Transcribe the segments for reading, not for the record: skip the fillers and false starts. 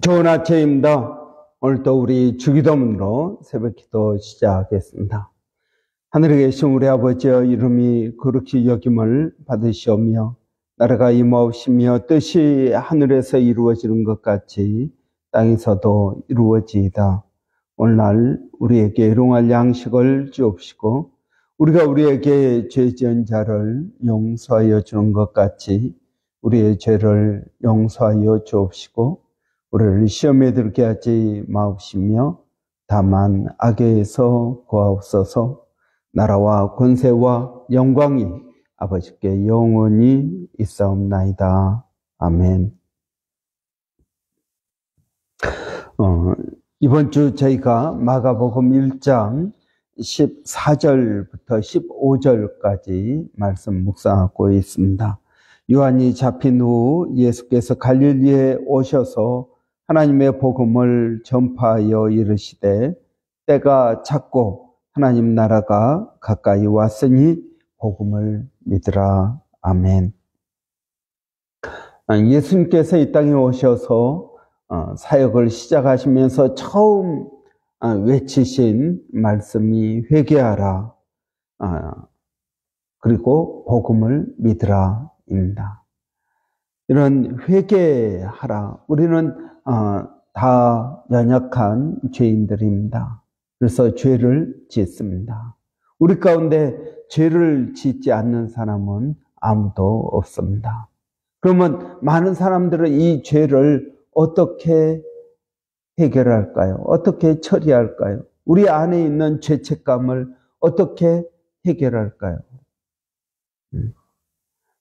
좋은 아침입니다. 오늘도 우리 주기도문으로 새벽기도 시작하겠습니다. 하늘에 계신 우리 아버지의 이름이 거룩히 여김을 받으시오며 나라가 임하옵시며 뜻이 하늘에서 이루어지는 것 같이 땅에서도 이루어지이다. 오늘날 우리에게 일용할 양식을 주옵시고 우리가 우리에게 죄 지은 자를 용서하여 주는 것 같이 우리의 죄를 용서하여 주옵시고 우리를 시험에 들게 하지 마옵시며 다만 악에서 구하옵소서. 나라와 권세와 영광이 아버지께 영원히 있사옵나이다. 아멘. 이번 주 저희가 마가복음 1장 14절부터 15절까지 말씀 묵상하고 있습니다. 요한이 잡힌 후 예수께서 갈릴리에 오셔서 하나님의 복음을 전파하여 이르시되 때가 찼고 하나님 나라가 가까이 왔으니 복음을 믿으라. 아멘. 예수님께서 이 땅에 오셔서 사역을 시작하시면서 처음 외치신 말씀이 회개하라, 그리고 복음을 믿으라 입니다. 이런 회개하라, 우리는 다 연약한 죄인들입니다. 그래서 죄를 짓습니다. 우리 가운데 죄를 짓지 않는 사람은 아무도 없습니다. 그러면 많은 사람들은 이 죄를 어떻게 해결할까요? 어떻게 처리할까요? 우리 안에 있는 죄책감을 어떻게 해결할까요?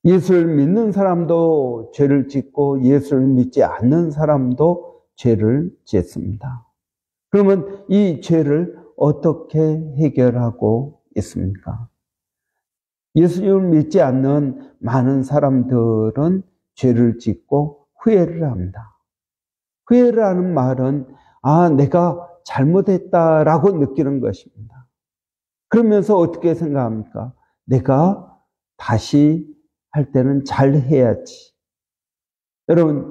예수를 믿는 사람도 죄를 짓고 예수를 믿지 않는 사람도 죄를 짓습니다. 그러면 이 죄를 어떻게 해결하고 있습니까? 예수님을 믿지 않는 많은 사람들은 죄를 짓고 후회를 합니다. 후회를 하는 말은 내가 잘못했다라고 느끼는 것입니다. 그러면서 어떻게 생각합니까? 내가 다시 할 때는 잘 해야지. 여러분,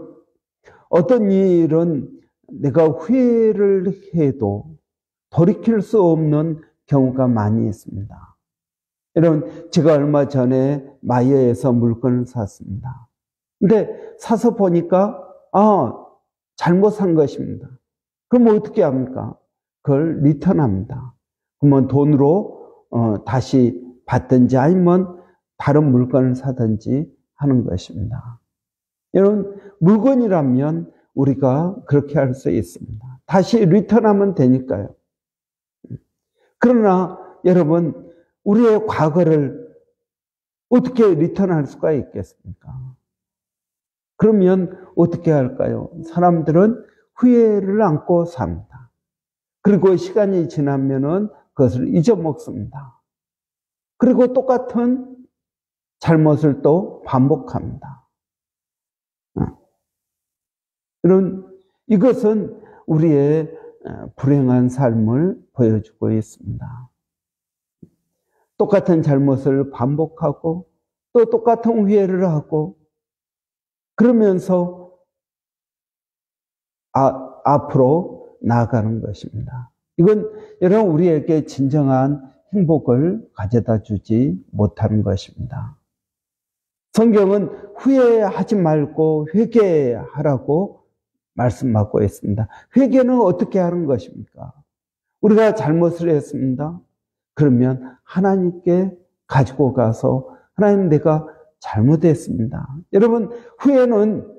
어떤 일은 내가 후회를 해도 돌이킬 수 없는 경우가 많이 있습니다. 여러분, 제가 얼마 전에 마이어에서 물건을 샀습니다. 근데 사서 보니까 잘못 산 것입니다. 그럼 어떻게 합니까? 그걸 리턴합니다. 그러면 돈으로 다시 받든지 아니면 다른 물건을 사든지 하는 것입니다. 여러분, 물건이라면 우리가 그렇게 할 수 있습니다. 다시 리턴하면 되니까요. 그러나 여러분, 우리의 과거를 어떻게 리턴할 수가 있겠습니까? 그러면 어떻게 할까요? 사람들은 후회를 안고 삽니다. 그리고 시간이 지나면은 그것을 잊어먹습니다. 그리고 똑같은 잘못을 또 반복합니다. 여러분, 이것은 우리의 불행한 삶을 보여주고 있습니다. 똑같은 잘못을 반복하고 또 똑같은 후회를 하고 그러면서 앞으로 나아가는 것입니다. 이건 여러분 우리에게 진정한 행복을 가져다 주지 못하는 것입니다. 성경은 후회하지 말고 회개하라고 말씀하고 있습니다. 회개는 어떻게 하는 것입니까? 우리가 잘못을 했습니다. 그러면 하나님께 가지고 가서 하나님, 내가 잘못했습니다. 여러분, 후회는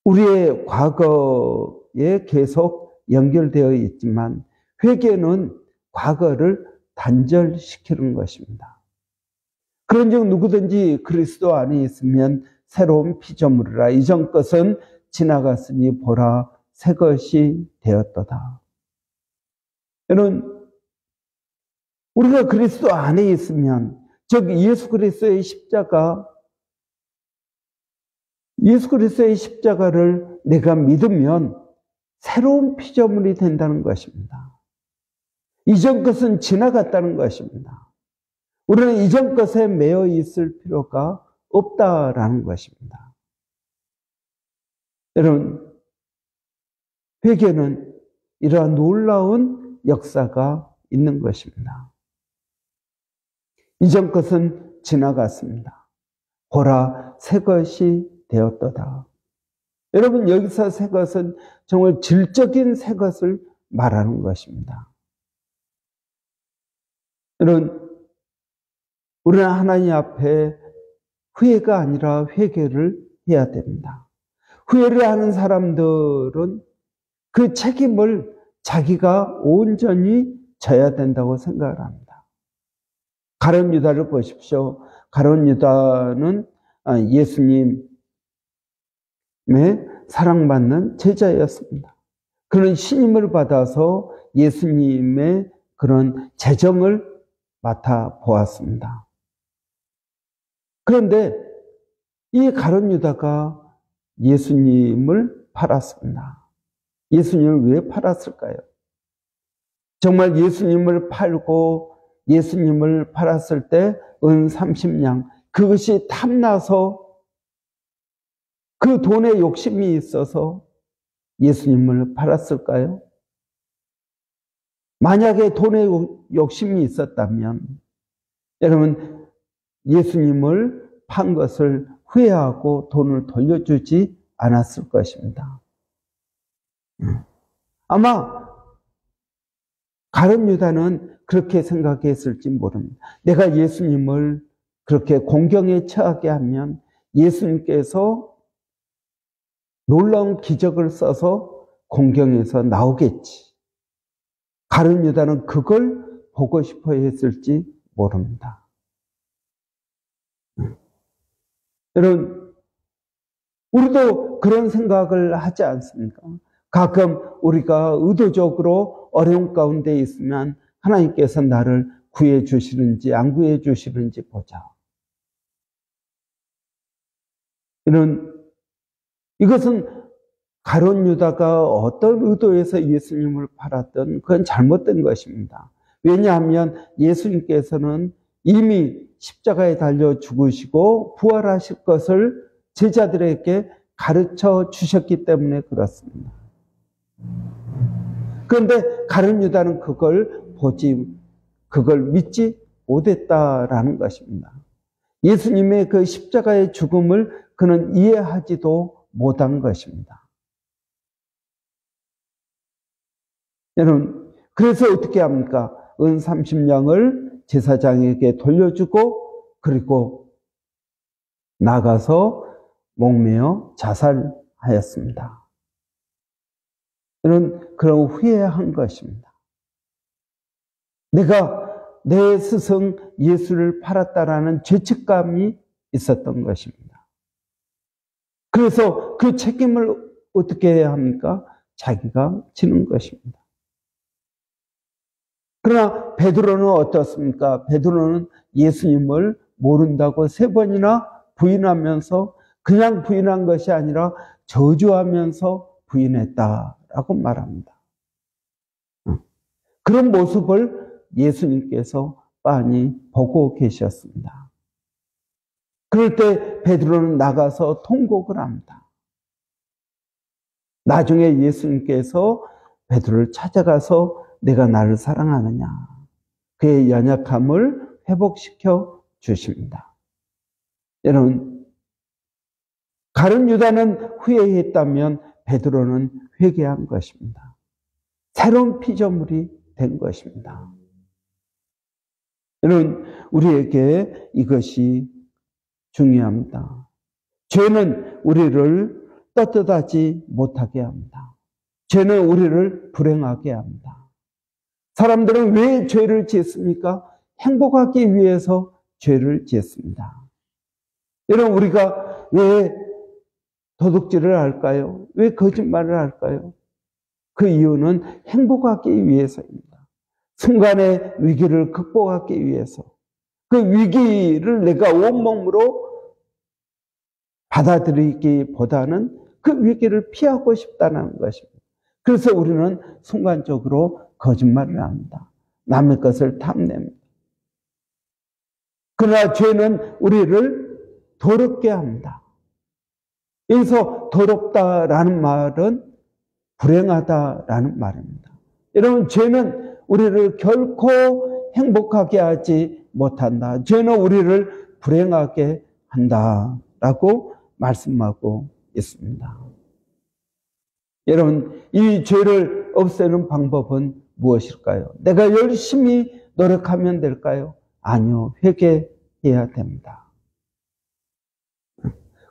우리의 과거에 계속 연결되어 있지만 회개는 과거를 단절시키는 것입니다. 그런즉 누구든지 그리스도 안에 있으면 새로운 피조물이라. 이전 것은 지나갔으니 보라 새 것이 되었도다. 여러분, 우리가 그리스도 안에 있으면, 즉 예수 그리스도의 십자가를 내가 믿으면 새로운 피조물이 된다는 것입니다. 이전 것은 지나갔다는 것입니다. 우리는 이전 것에 매여 있을 필요가 없다라는 것입니다. 여러분, 회개는 이러한 놀라운 역사가 있는 것입니다. 이전 것은 지나갔습니다. 보라, 새 것이 되었도다. 여러분, 여기서 새 것은 정말 질적인 새 것을 말하는 것입니다. 여러분, 우리는 하나님 앞에 후회가 아니라 회개를 해야 됩니다. 후회를 하는 사람들은 그 책임을 자기가 온전히 져야 된다고 생각을 합니다. 가룟 유다를 보십시오. 가룟 유다는 예수님의 사랑받는 제자였습니다. 그는 신임을 받아서 예수님의 그런 재정을 맡아보았습니다. 그런데 이 가룟 유다가 예수님을 팔았습니다. 예수님을 왜 팔았을까요? 정말 예수님을 팔고 예수님을 팔았을 때 은 30냥, 그것이 탐나서 그 돈에 욕심이 있어서 예수님을 팔았을까요? 만약에 돈에 욕심이 있었다면 여러분, 예수님을 판 것을 후회하고 돈을 돌려주지 않았을 것입니다. 아마 가룟 유다는 그렇게 생각했을지 모릅니다. 내가 예수님을 그렇게 공경에 처하게 하면 예수님께서 놀라운 기적을 써서 공경에서 나오겠지. 가룟 유다는 그걸 보고 싶어 했을지 모릅니다. 여러분, 우리도 그런 생각을 하지 않습니까? 가끔 우리가 의도적으로 어려운 가운데 있으면 하나님께서 나를 구해 주시는지 안 구해 주시는지 보자. 이것은 가룟 유다가 어떤 의도에서 예수님을 팔았던 그건 잘못된 것입니다. 왜냐하면 예수님께서는 이미 십자가에 달려 죽으시고 부활하실 것을 제자들에게 가르쳐 주셨기 때문에 그렇습니다. 그런데 가룟 유다는 그걸 믿지 못했다라는 것입니다. 예수님의 그 십자가의 죽음을 그는 이해하지도 못한 것입니다. 여러분, 그래서 어떻게 합니까? 은 30냥을 제사장에게 돌려주고 그리고 나가서 목매어 자살하였습니다. 이런 그런 후회한 것입니다. 내가 내 스승 예수를 팔았다라는 죄책감이 있었던 것입니다. 그래서 그 책임을 어떻게 해야 합니까? 자기가 지는 것입니다. 그러나 베드로는 어떻습니까? 베드로는 예수님을 모른다고 3번이나 부인하면서 그냥 부인한 것이 아니라 저주하면서 부인했다라고 말합니다. 그런 모습을 예수님께서 빤히 보고 계셨습니다. 그럴 때 베드로는 나가서 통곡을 합니다. 나중에 예수님께서 베드로를 찾아가서 내가 나를 사랑하느냐, 그의 연약함을 회복시켜 주십니다. 여러분, 가룟 유다는 후회했다면 베드로는 회개한 것입니다. 새로운 피조물이 된 것입니다. 여러분, 우리에게 이것이 중요합니다. 죄는 우리를 떳떳하지 못하게 합니다. 죄는 우리를 불행하게 합니다. 사람들은 왜 죄를 짓습니까? 행복하기 위해서 죄를 짓습니다. 여러분, 우리가 왜 도둑질을 할까요? 왜 거짓말을 할까요? 그 이유는 행복하기 위해서입니다. 순간의 위기를 극복하기 위해서. 그 위기를 내가 온몸으로 받아들이기보다는 그 위기를 피하고 싶다는 것입니다. 그래서 우리는 순간적으로 거짓말을 합니다. 남의 것을 탐냅니다. 그러나 죄는 우리를 더럽게 합니다. 여기서 더럽다라는 말은 불행하다라는 말입니다. 여러분, 죄는 우리를 결코 행복하게 하지 못한다. 죄는 우리를 불행하게 한다라고 말씀하고 있습니다. 여러분, 이 죄를 없애는 방법은 무엇일까요? 내가 열심히 노력하면 될까요? 아니요, 회개해야 됩니다.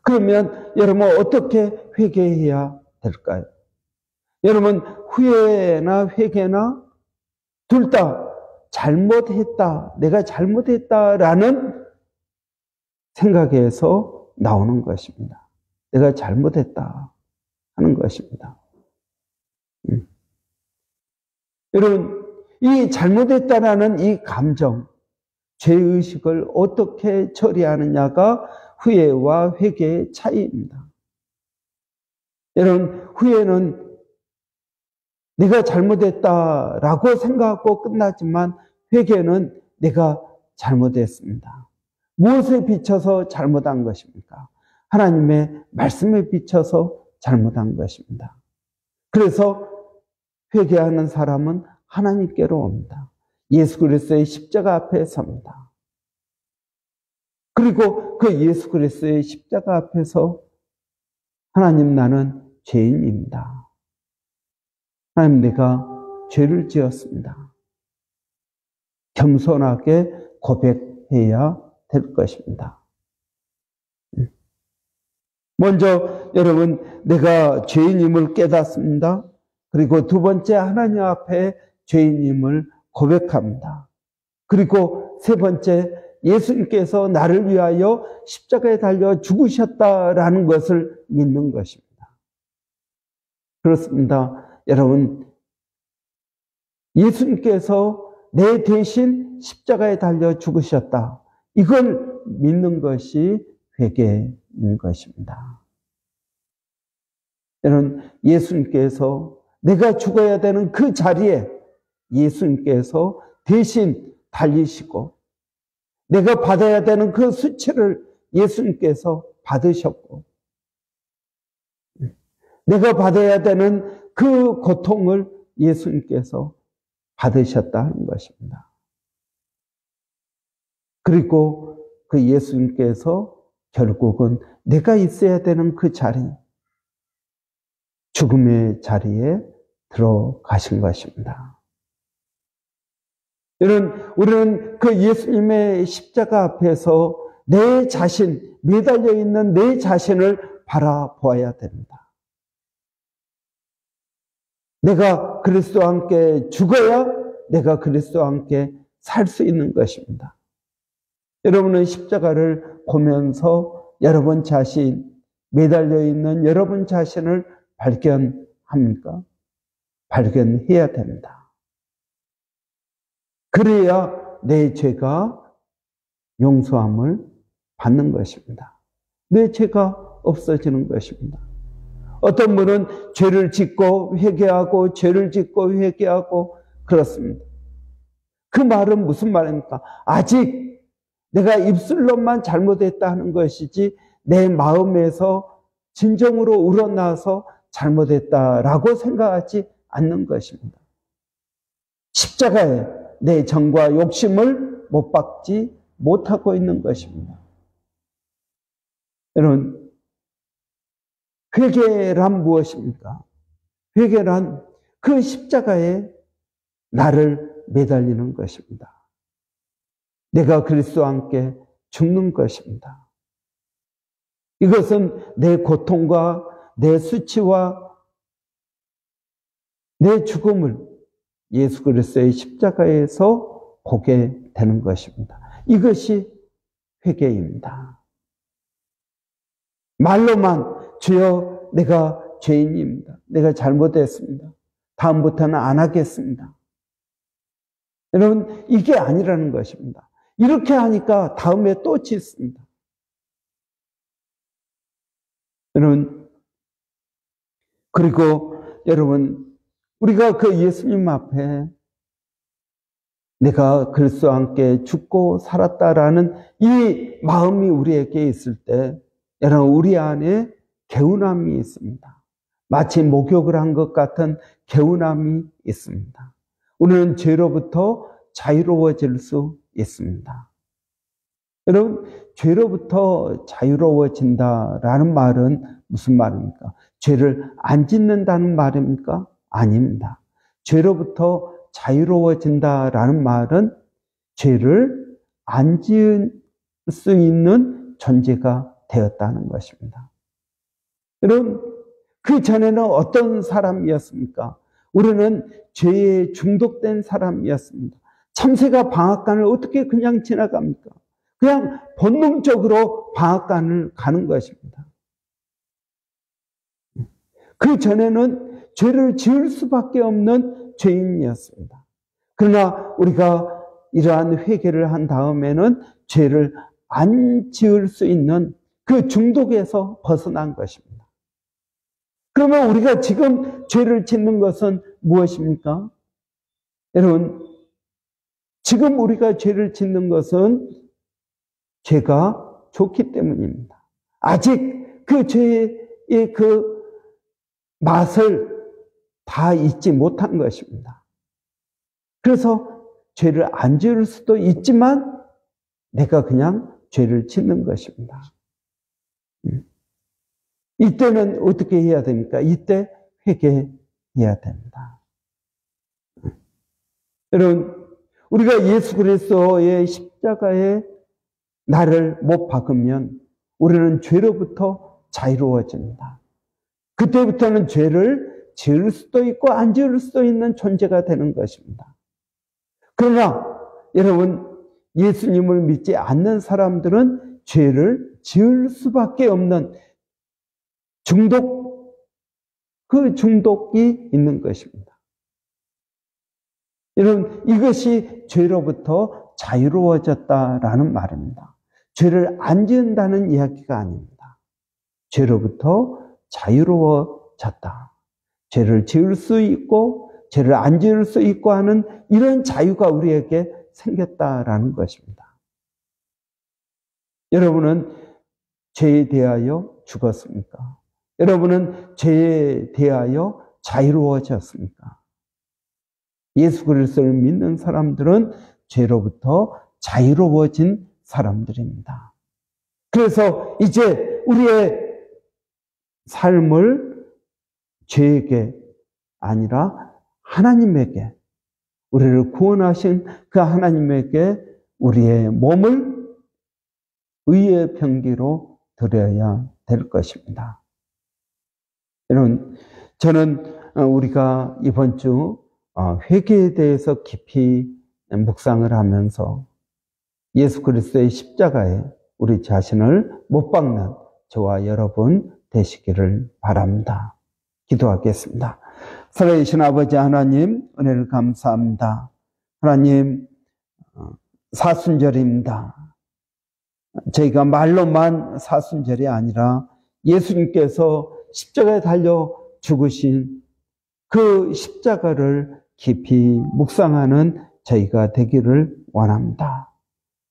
그러면 여러분, 어떻게 회개해야 될까요? 여러분, 후회나 회개나 둘 다 잘못했다, 내가 잘못했다라는 생각에서 나오는 것입니다. 내가 잘못했다 하는 것입니다. 여러분, 이 잘못했다라는 이 감정, 죄의식을 어떻게 처리하느냐가 후회와 회개의 차이입니다. 여러분, 후회는 내가 잘못했다라고 생각하고 끝나지만 회개는 내가 잘못했습니다. 무엇에 비춰서 잘못한 것입니까? 하나님의 말씀에 비춰서 잘못한 것입니다. 그래서 회개하는 사람은 하나님께로 옵니다. 예수 그리스도의 십자가 앞에 섭니다. 그리고 그 예수 그리스도의 십자가 앞에서 하나님, 나는 죄인입니다. 하나님, 내가 죄를 지었습니다. 겸손하게 고백해야 될 것입니다. 먼저 여러분, 내가 죄인임을 깨닫습니다. 그리고 두 번째, 하나님 앞에 죄인임을 고백합니다. 그리고 세 번째, 예수님께서 나를 위하여 십자가에 달려 죽으셨다라는 것을 믿는 것입니다. 그렇습니다. 여러분, 예수님께서 내 대신 십자가에 달려 죽으셨다. 이걸 믿는 것이 회개인 것입니다. 여러분, 예수님께서 내가 죽어야 되는 그 자리에 예수님께서 대신 달리시고, 내가 받아야 되는 그 수치를 예수님께서 받으셨고, 내가 받아야 되는 그 고통을 예수님께서 받으셨다는 것입니다. 그리고 그 예수님께서 결국은 내가 있어야 되는 그 자리, 죽음의 자리에 들어가신 것입니다. 우리는 그 예수님의 십자가 앞에서 내 자신, 매달려 있는 내 자신을 바라보아야 됩니다. 내가 그리스도와 함께 죽어야 내가 그리스도와 함께 살 수 있는 것입니다. 여러분은 십자가를 보면서 여러분 자신, 매달려 있는 여러분 자신을 발견합니까? 발견해야 됩니다. 그래야 내 죄가 용서함을 받는 것입니다. 내 죄가 없어지는 것입니다. 어떤 분은 죄를 짓고 회개하고 죄를 짓고 회개하고 그렇습니다. 그 말은 무슨 말입니까? 아직 내가 입술로만 잘못했다 하는 것이지 내 마음에서 진정으로 우러나서 잘못했다라고 생각하지 않는 것입니다. 십자가에 내 정과 욕심을 못 박지 못하고 있는 것입니다. 여러분, 회개란 무엇입니까? 회개란 그 십자가에 나를 매달리는 것입니다. 내가 그리스도와 함께 죽는 것입니다. 이것은 내 고통과 내 수치와 내 죽음을 예수 그리스도의 십자가에서 보게 되는 것입니다. 이것이 회개입니다. 말로만 주여 내가 죄인입니다. 내가 잘못했습니다. 다음부터는 안 하겠습니다. 여러분, 이게 아니라는 것입니다. 이렇게 하니까 다음에 또 짓습니다. 여러분, 그리고 여러분, 우리가 그 예수님 앞에 내가 그리스도와 함께 죽고 살았다라는 이 마음이 우리에게 있을 때, 여러분, 우리 안에 개운함이 있습니다. 마치 목욕을 한 것 같은 개운함이 있습니다. 우리는 죄로부터 자유로워질 수 있습니다. 여러분, 죄로부터 자유로워진다라는 말은 무슨 말입니까? 죄를 안 짓는다는 말입니까? 아닙니다. 죄로부터 자유로워진다라는 말은 죄를 안 지을 수 있는 존재가 되었다는 것입니다. 여러분, 그 전에는 어떤 사람이었습니까? 우리는 죄에 중독된 사람이었습니다. 참새가 방앗간을 어떻게 그냥 지나갑니까? 그냥 본능적으로 방앗간을 가는 것입니다. 그 전에는 죄를 지을 수밖에 없는 죄인이었습니다. 그러나 우리가 이러한 회개를 한 다음에는 죄를 안 지을 수 있는 그 중독에서 벗어난 것입니다. 그러면 우리가 지금 죄를 짓는 것은 무엇입니까? 여러분, 지금 우리가 죄를 짓는 것은 죄가 좋기 때문입니다. 아직 그 죄의 그 맛을 다 잊지 못한 것입니다. 그래서 죄를 안 지을 수도 있지만 내가 그냥 죄를 짓는 것입니다. 이때는 어떻게 해야 됩니까? 이때 회개해야 됩니다. 여러분, 우리가 예수 그리스도의 십자가에 나를 못 박으면 우리는 죄로부터 자유로워집니다. 그때부터는 죄를 지을 수도 있고 안 지을 수도 있는 존재가 되는 것입니다. 그러나 여러분, 예수님을 믿지 않는 사람들은 죄를 지을 수밖에 없는 그 중독이 있는 것입니다. 여러분, 이것이 죄로부터 자유로워졌다라는 말입니다. 죄를 안 지은다는 이야기가 아닙니다. 죄로부터 자유로워졌다. 죄를 지을 수 있고 죄를 안 지을 수 있고 하는 이런 자유가 우리에게 생겼다라는 것입니다. 여러분은 죄에 대하여 죽었습니까? 여러분은 죄에 대하여 자유로워졌습니까? 예수 그리스도를 믿는 사람들은 죄로부터 자유로워진 사람들입니다. 그래서 이제 우리의 삶을 죄에게 아니라 하나님에게, 우리를 구원하신 그 하나님에게 우리의 몸을 의의 병기로 드려야 될 것입니다. 여러분, 저는 우리가 이번 주 회개에 대해서 깊이 묵상을 하면서 예수 그리스도의 십자가에 우리 자신을 못 박는 저와 여러분 되시기를 바랍니다. 기도하겠습니다. 살아계신 아버지 하나님, 은혜를 감사합니다. 하나님, 사순절입니다. 저희가 말로만 사순절이 아니라 예수님께서 십자가에 달려 죽으신 그 십자가를 깊이 묵상하는 저희가 되기를 원합니다.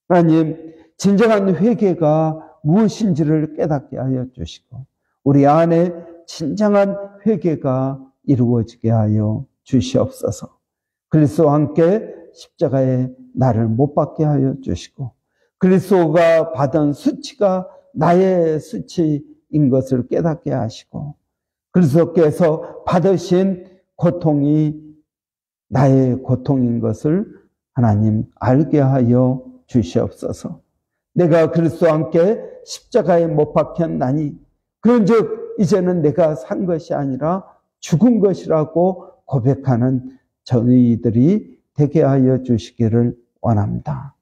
하나님, 진정한 회개가 무엇인지를 깨닫게 하여 주시고 우리 안에 진정한 회개가 이루어지게 하여 주시옵소서. 그리스도와 함께 십자가에 나를 못 박게 하여 주시고 그리스도가 받은 수치가 나의 수치인 것을 깨닫게 하시고 그리스도께서 받으신 고통이 나의 고통인 것을 하나님 알게 하여 주시옵소서. 내가 그리스도와 함께 십자가에 못 박혔나니 그런즉 이제는 내가 산 것이 아니라 죽은 것이라고 고백하는 저희들이 되게 하여 주시기를 원합니다.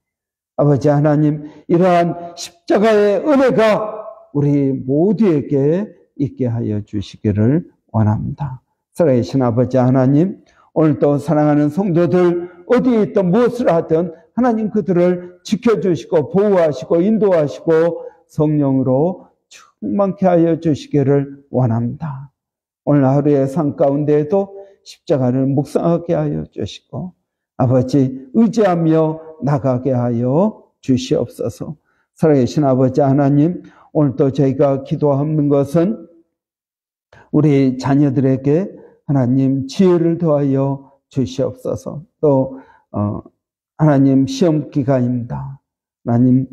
아버지 하나님, 이러한 십자가의 은혜가 우리 모두에게 있게 하여 주시기를 원합니다. 살아계신 아버지 하나님, 오늘도 사랑하는 성도들 어디에 있든 무엇을 하든 하나님 그들을 지켜주시고 보호하시고 인도하시고 성령으로 충만케 하여 주시기를 원합니다. 오늘 하루의 삶 가운데에도 십자가를 묵상하게 하여 주시고 아버지 의지하며 나가게 하여 주시옵소서. 살아계신 아버지 하나님, 오늘도 저희가 기도하는 것은 우리 자녀들에게 하나님 지혜를 더하여 주시옵소서. 또 하나님 시험 기간입니다. 하나님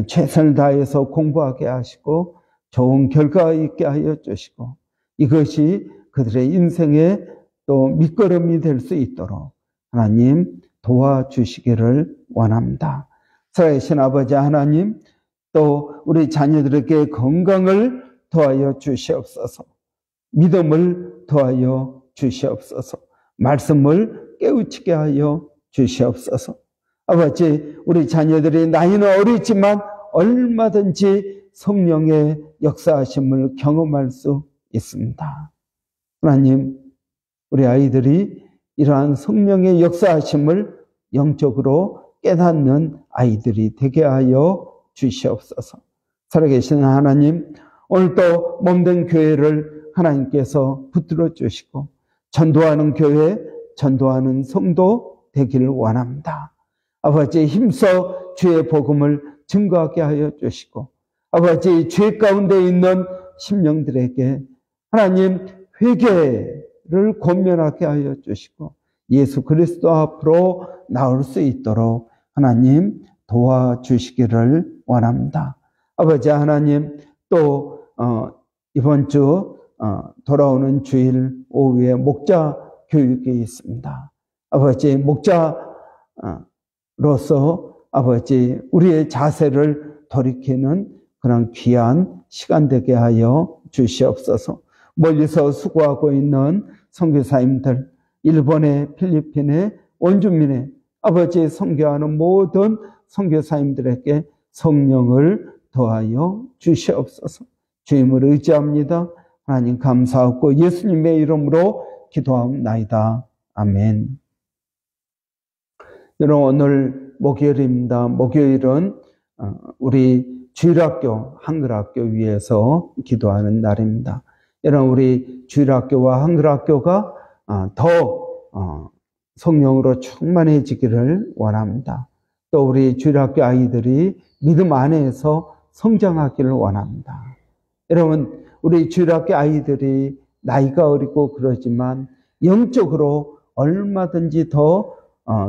최선을 다해서 공부하게 하시고 좋은 결과 있게 하여 주시고 이것이 그들의 인생에 또 밑거름이 될 수 있도록 하나님 도와주시기를 원합니다. 살아계신 아버지 하나님, 또 우리 자녀들에게 건강을 더하여 주시옵소서. 믿음을 더하여 주시옵소서. 말씀을 깨우치게 하여 주시옵소서. 아버지, 우리 자녀들이 나이는 어리지만 얼마든지 성령의 역사하심을 경험할 수 있습니다. 하나님, 우리 아이들이 이러한 성령의 역사하심을 영적으로 깨닫는 아이들이 되게 하여 주시옵소서. 살아계신 하나님, 오늘도 몸된 교회를 하나님께서 붙들어 주시고 전도하는 교회, 전도하는 성도 되기를 원합니다. 아버지, 힘써 주의 복음을 증거하게 하여 주시고 아버지, 죄 가운데 있는 심령들에게 하나님 회개를 권면하게 하여 주시고 예수 그리스도 앞으로 나올 수 있도록 하나님 도와주시기를 원합니다. 아버지 하나님, 또 이번 주 돌아오는 주일 오후에 목자 교육이 있습니다. 아버지, 목자로서 아버지 우리의 자세를 돌이키는 그런 귀한 시간 되게 하여 주시옵소서. 멀리서 수고하고 있는 선교사님들, 일본의, 필리핀의, 원주민의 아버지 선교하는 모든 선교사님들에게 성령을 더하여 주시옵소서. 주님을 의지합니다. 하나님 감사하고 예수님의 이름으로 기도하옵나이다. 아멘. 여러분, 오늘 목요일입니다. 목요일은 우리 주일학교, 한글학교 위해서 기도하는 날입니다. 여러분, 우리 주일학교와 한글학교가 더 성령으로 충만해지기를 원합니다. 또 우리 주일학교 아이들이 믿음 안에서 성장하기를 원합니다. 여러분, 우리 주일학교 아이들이 나이가 어리고 그러지만 영적으로 얼마든지 더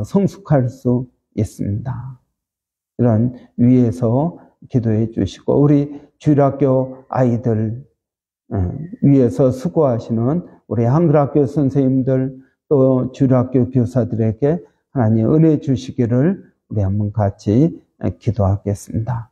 성숙할 수 있습니다. 이런 위에서 기도해 주시고 우리 주일학교 아이들 위에서 수고하시는 우리 한글학교 선생님들 또 주일학교 교사들에게 하나님 은혜 주시기를 우리 한번 같이 기도하겠습니다.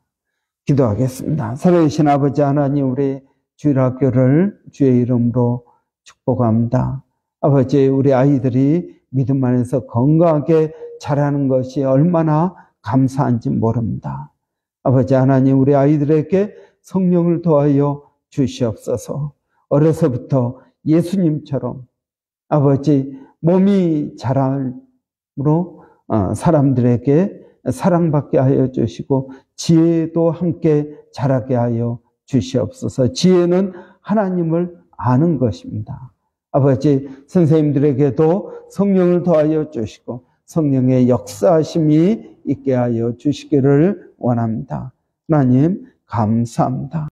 기도하겠습니다. 살아계신 아버지 하나님, 우리 주일학교를 주의 이름으로 축복합니다. 아버지, 우리 아이들이 믿음 안에서 건강하게 자라는 것이 얼마나 감사한지 모릅니다. 아버지 하나님, 우리 아이들에게 성령을 더하여 주시옵소서. 어려서부터 예수님처럼 아버지 몸이 자람으로 사람들에게 사랑받게 하여 주시고 지혜도 함께 자라게 하여 주시옵소서. 지혜는 하나님을 아는 것입니다. 아버지, 선생님들에게도 성령을 더하여 주시고 성령의 역사하심이 있게 하여 주시기를 원합니다. 하나님 감사합니다.